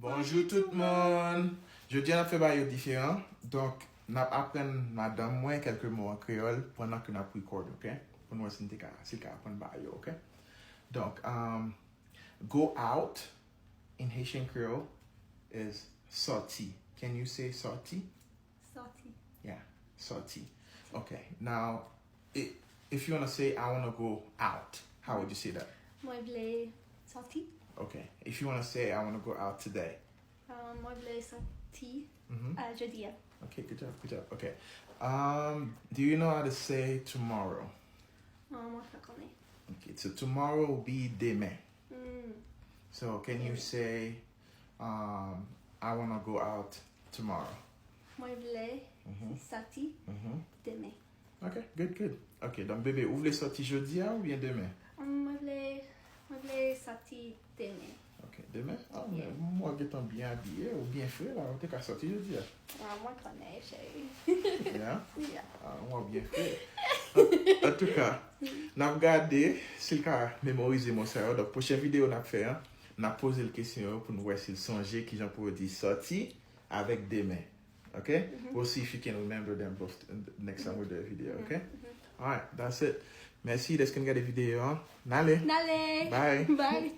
Bonjour tout le monde. Je dis on a fait bail différent. Donc, on apprend Madame Mwen quelques mots en créole pendant que nous record, OK? Pour nous si c'est apprendre bail, OK? Donc, go out in Haitian Creole is sorti. Can you say sorti? Sorti. Yeah, sorti. Okay. Now, if you want to say I want to go out, how would you say that? Mwen vle sorti. Okay. If you want to say I want to go out today. Mwen vle sorti Mm-hmm. jeudi. Okay, good job. Okay. Do you know how to say tomorrow? Mwen pa konen. Okay, so tomorrow will be demain. Mm. So can you say, I want to go out tomorrow? Mwen vle sorti demain. Okay, good. Okay, donc bébé, vous voulez sortir jeudi ou bien demain? Mwen vle sorti demain. Ok, demain? Ah, mais moi, étant bien habillé ou bien fait, là, on t'es qu'à sortir jeudi. Mwen konen, chérie. Yeah? Yeah. Ah, moi, bien fait. En tout cas, nous avons regardé si le cas mémoriser mon cerveau. Donc, prochaine vidéo, on a fait, hein, on a posé la question pour nous voir s'il songeait qui j'en pourrais dire sorti avec des mains. Okay? We'll see if you can remember them both next time we do a video, okay? Alright, that's it. Merci d'être qu'on regarde la vidéo. Hein? Nale. Nale. Bye. Bye.